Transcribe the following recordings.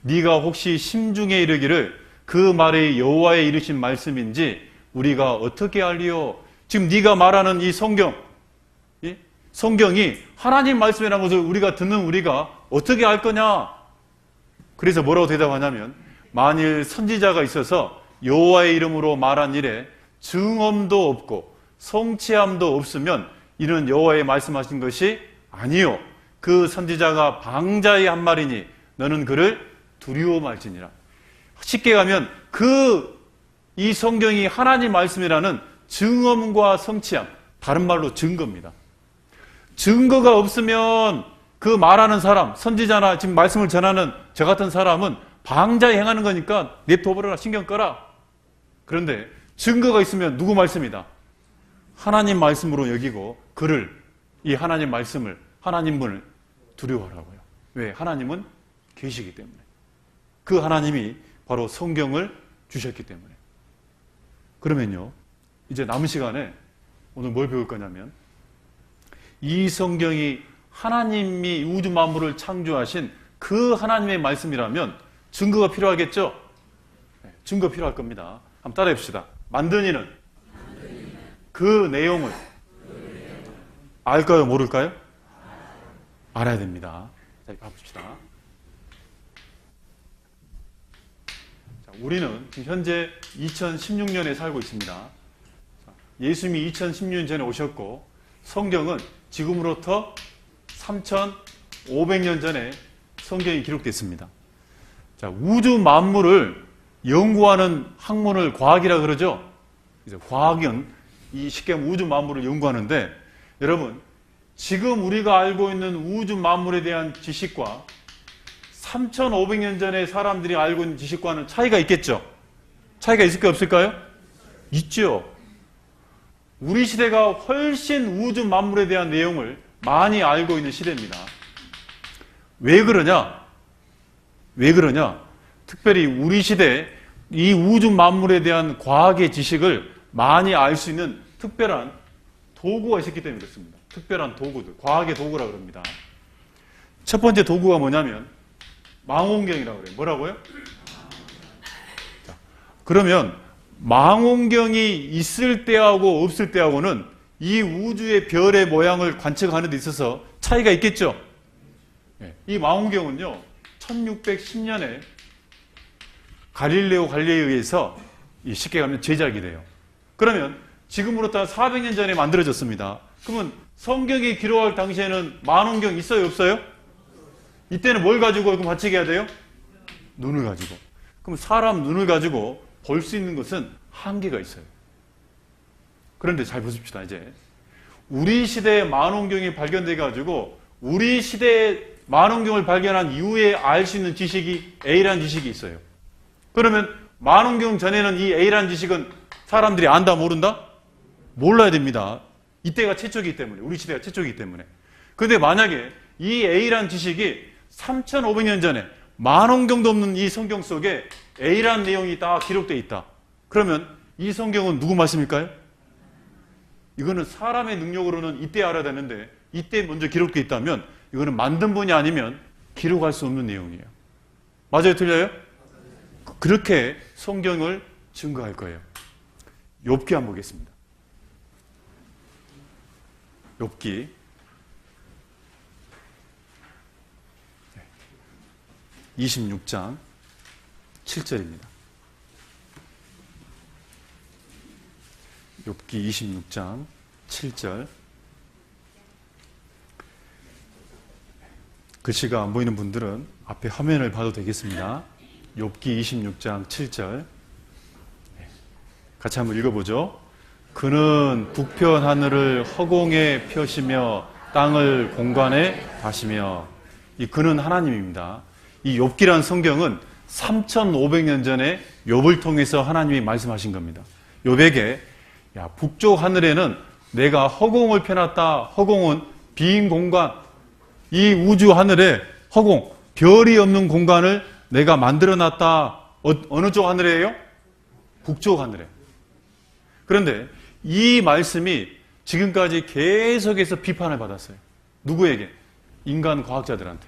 네가 혹시 심중에 이르기를 그 말이 여호와의 이르신 말씀인지 우리가 어떻게 알리요? 지금 네가 말하는 이 성경, 성경이 하나님 말씀이라는 것을 우리가 듣는 우리가 어떻게 알 거냐? 그래서 뭐라고 대답하냐면, 만일 선지자가 있어서 여호와의 이름으로 말한 일에 증언도 없고 성취함도 없으면 이는 여호와의 말씀하신 것이 아니요, 그 선지자가 방자의 한 말이니 너는 그를 두려워 말지니라. 쉽게 가면 이 성경이 하나님 말씀이라는 증언과 성취함, 다른 말로 증거입니다. 증거가 없으면 그 말하는 사람, 선지자나 지금 말씀을 전하는 저 같은 사람은 방자에 행하는 거니까 냅둬버려라, 신경 꺼라. 그런데 증거가 있으면 누구 말씀이다? 하나님 말씀으로 여기고 이 하나님 말씀을, 하나님 분을 두려워하라고요. 왜? 하나님은 계시기 때문에. 그 하나님이 바로 성경을 주셨기 때문에. 그러면요, 이제 남은 시간에 오늘 뭘 배울 거냐면, 이 성경이 하나님이 우주 만물을 창조하신 그 하나님의 말씀이라면 증거가 필요하겠죠? 네, 증거 필요할 겁니다. 한번 따라해 봅시다. 만든 이는 그 내용을 알까요? 모를까요? 알아야 됩니다. 자, 가봅시다. 자, 우리는 지금 현재 2016년에 살고 있습니다. 예수님이 2016년 전에 오셨고, 성경은 지금으로부터 3,500년 전에 성경이 기록됐습니다. 자, 우주 만물을 연구하는 학문을 과학이라 그러죠. 이제 과학은 쉽게 하면 우주 만물을 연구하는데, 여러분, 지금 우리가 알고 있는 우주 만물에 대한 지식과 3,500년 전에 사람들이 알고 있는 지식과는 차이가 있겠죠? 차이가 있을까요? 없을까요? 있죠. 우리 시대가 훨씬 우주 만물에 대한 내용을 많이 알고 있는 시대입니다. 왜 그러냐? 특별히 우리 시대에 이 우주 만물에 대한 과학의 지식을 많이 알 수 있는 특별한 도구가 있었기 때문에 그렇습니다. 특별한 도구들, 과학의 도구라 그럽니다. 첫 번째 도구가 뭐냐면 망원경이라고 그래요. 뭐라고요? 자, 그러면 망원경이 있을 때하고 없을 때하고는 이 우주의 별의 모양을 관측하는 데 있어서 차이가 있겠죠? 이 망원경은요, 1610년에 갈릴레오 갈릴레이에 의해서 쉽게 가면 제작이 돼요. 그러면 지금으로부터 400년 전에 만들어졌습니다. 그러면 성경이 기록할 당시에는 망원경 있어요, 없어요? 이때는 뭘 가지고 관측해야 돼요? 눈을 가지고. 그럼 사람 눈을 가지고 볼 수 있는 것은 한계가 있어요. 그런데 잘 보십시다. 이제 우리 시대에 망원경이 발견돼 가지고 우리 시대에 망원경을 발견한 이후에 알 수 있는 지식이 A라는 지식이 있어요. 그러면 망원경 전에는 이 A라는 지식은 사람들이 안다 모른다? 몰라야 됩니다. 이때가 최초이기 때문에, 우리 시대가 최초이기 때문에. 그런데 만약에 이 A라는 지식이 3,500년 전에 망원경도 없는 이 성경 속에 A라는 내용이 다 기록되어 있다. 그러면 이 성경은 누구 말씀일까요? 이거는 사람의 능력으로는 이때 알아야 되는데, 이때 먼저 기록되어 있다면 이거는 만든 분이 아니면 기록할 수 없는 내용이에요. 맞아요? 틀려요? 그렇게 성경을 증거할 거예요. 욥기 한번 보겠습니다. 욥기 26장 7절입니다. 욥기 26장 7절. 글씨가 안 보이는 분들은 앞에 화면을 봐도 되겠습니다. 욥기 26장 7절. 같이 한번 읽어보죠. 그는 북편 하늘을 허공에 펴시며 땅을 공간에 다시며. 이 그는 하나님입니다. 이 욥기라는 성경은 3,500년 전에 욥을 통해서 하나님이 말씀하신 겁니다. 욥에게 야, 북쪽 하늘에는 내가 허공을 펴놨다. 허공은 빈 공간, 이 우주 하늘에 허공, 별이 없는 공간을 내가 만들어놨다. 어느 쪽 하늘이에요? 북쪽 하늘에. 그런데 이 말씀이 지금까지 계속해서 비판을 받았어요. 누구에게? 인간 과학자들한테.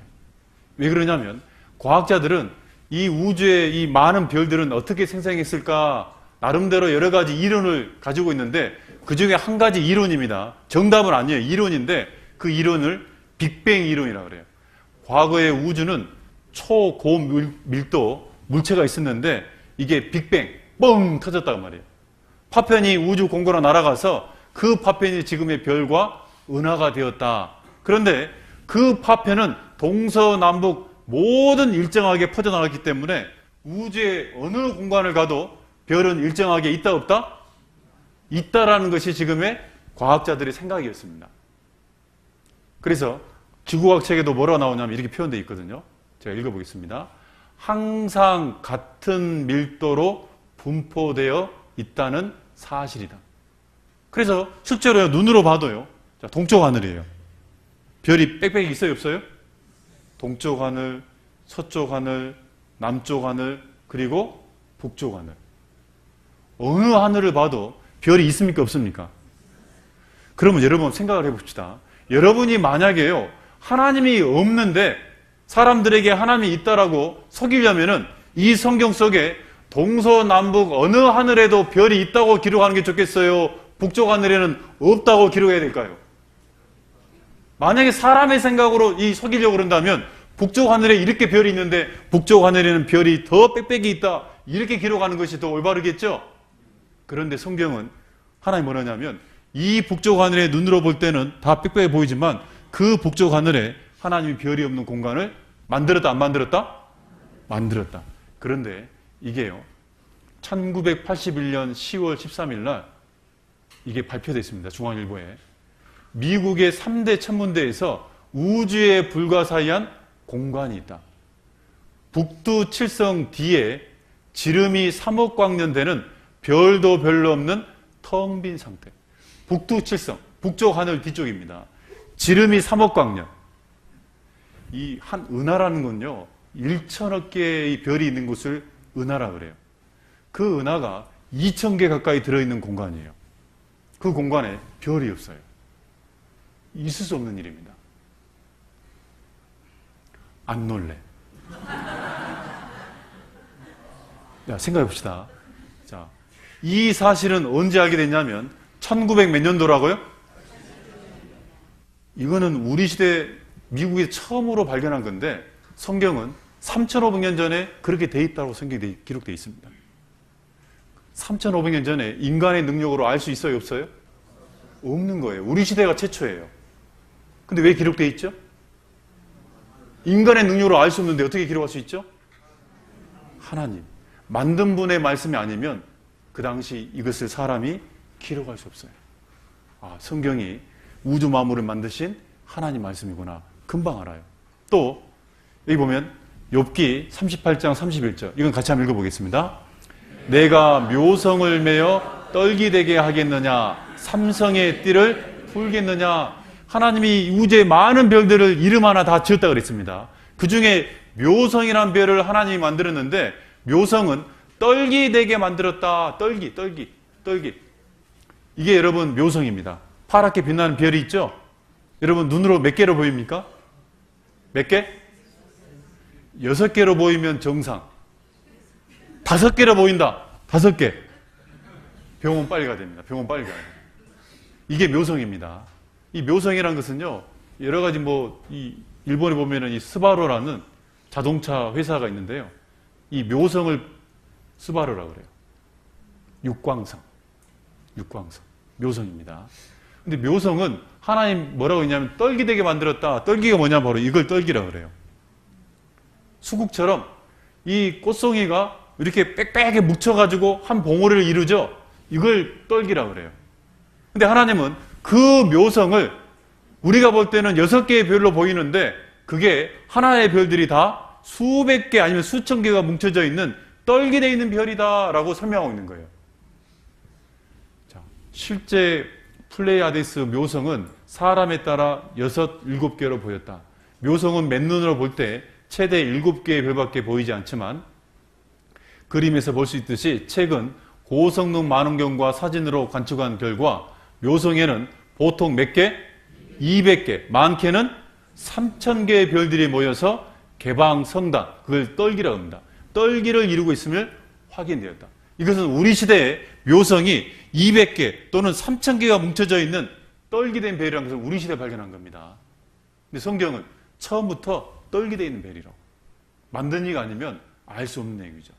왜 그러냐면 과학자들은 이 우주의 이 많은 별들은 어떻게 생성했을까? 나름대로 여러 가지 이론을 가지고 있는데 그 중에 한 가지 이론입니다. 정답은 아니에요. 이론인데 그 이론을 빅뱅 이론이라고 그래요. 과거의 우주는 초고밀도 물체가 있었는데 이게 빅뱅, 뻥 터졌단 말이에요. 파편이 우주 공간으로 날아가서 그 파편이 지금의 별과 은하가 되었다. 그런데 그 파편은 동서남북 모든 일정하게 퍼져나갔기 때문에 우주의 어느 공간을 가도 별은 일정하게 있다 없다? 있다라는 것이 지금의 과학자들의 생각이었습니다. 그래서 지구과학 책에도 뭐라고 나오냐면 이렇게 표현되어 있거든요. 제가 읽어보겠습니다. 항상 같은 밀도로 분포되어 있다는 사실이다. 그래서 실제로 눈으로 봐도요. 자, 동쪽 하늘이에요. 별이 빽빽이 있어요, 없어요? 동쪽 하늘, 서쪽 하늘, 남쪽 하늘, 그리고 북쪽 하늘. 어느 하늘을 봐도 별이 있습니까, 없습니까? 그러면 여러분 생각을 해봅시다. 여러분이 만약에요, 하나님이 없는데 사람들에게 하나님이 있다라고 속이려면은 이 성경 속에 동서남북 어느 하늘에도 별이 있다고 기록하는 게 좋겠어요? 북쪽 하늘에는 없다고 기록해야 될까요? 만약에 사람의 생각으로 이 속이려고 그런다면 북쪽 하늘에 이렇게 별이 있는데 북쪽 하늘에는 별이 더 빽빽이 있다 이렇게 기록하는 것이 더 올바르겠죠? 그런데 성경은 하나님 뭐라냐면 이 북쪽 하늘에 눈으로 볼 때는 다 빽빽해 보이지만 그 북쪽 하늘에 하나님이 별이 없는 공간을 만들었다 안 만들었다? 만들었다. 그런데 이게요 1981년 10월 13일 날 이게 발표됐습니다. 중앙일보에. 미국의 3대 천문대에서 우주에 불가사의한 공간이 있다. 북두 칠성 D에 지름이 3억 광년 되는 별도 별로 없는 텅 빈 상태. 북두 칠성, 북쪽 하늘 뒤쪽입니다. 지름이 3억 광년. 이 한 은하라는 건요 1천억 개의 별이 있는 곳을 은하라 그래요. 그 은하가 2,000개 가까이 들어있는 공간이에요. 그 공간에 별이 없어요. 있을 수 없는 일입니다. 안 놀래. 자, 생각해 봅시다. 자, 이 사실은 언제 알게 됐냐면 1900 몇 년도라고요? 이거는 우리 시대 미국에서 처음으로 발견한 건데 성경은 3,500년 전에 그렇게 돼 있다고 성경에 기록되어 있습니다. 3,500년 전에 인간의 능력으로 알 수 있어요, 없어요? 없는 거예요. 우리 시대가 최초예요. 근데 왜 기록되어 있죠? 인간의 능력으로 알 수 없는데 어떻게 기록할 수 있죠? 하나님. 만든 분의 말씀이 아니면 그 당시 이것을 사람이 기록할 수 없어요. 아, 성경이 우주 만물을 만드신 하나님 말씀이구나. 금방 알아요. 또 여기 보면 욥기 38장 31절. 이건 같이 한번 읽어보겠습니다. 내가 묘성을 매어 떨기되게 하겠느냐? 삼성의 띠를 풀겠느냐? 하나님이 우주의 많은 별들을 이름 하나 다 지었다 그랬습니다. 그 중에 묘성이라는 별을 하나님이 만들었는데 묘성은 떨기되게 만들었다. 떨기. 이게 여러분 묘성입니다. 파랗게 빛나는 별이 있죠? 여러분 눈으로 몇 개로 보입니까? 몇 개? 6개로 보이면 정상. 5개로 보인다. 5개. 병원 빨리 가야 됩니다. 병원 빨리 가야 돼요. 이게 묘성입니다. 이 묘성이라는 것은요, 여러 가지 이 일본에 보면은 이 스바루라는 자동차 회사가 있는데요. 이 묘성을 스바루라고 그래요. 육광성. 묘성입니다. 근데 묘성은 하나님 뭐라고 했냐면 떨기되게 만들었다. 떨기가 뭐냐 바로 이걸 떨기라고 그래요. 수국처럼 이 꽃송이가 이렇게 빽빽하게 묻혀가지고 한 봉오리를 이루죠. 이걸 떨기라고 그래요. 근데 하나님은 그 묘성을 우리가 볼 때는 6개의 별로 보이는데 그게 하나의 별들이 다 수백 개 아니면 수천 개가 뭉쳐져 있는 떨기되어 있는 별이다라고 설명하고 있는 거예요. 자, 실제 플레이아데스 묘성은 사람에 따라 6, 7개로 보였다. 묘성은 맨눈으로 볼 때 최대 7개의 별밖에 보이지 않지만 그림에서 볼 수 있듯이 최근 고성능 망원경과 사진으로 관측한 결과 묘성에는 보통 몇 개? 200개, 많게는 3,000개의 별들이 모여서 개방성단, 그걸 떨기라고 합니다. 떨기를 이루고 있음을 확인되었다. 이것은 우리 시대의 묘성이 200개 또는 3000개가 뭉쳐져 있는 떨기된 벨이라는 것을 우리 시대에 발견한 겁니다. 근데 성경은 처음부터 떨기되어 있는 벨이라고. 만든 이가 아니면 알 수 없는 얘기죠.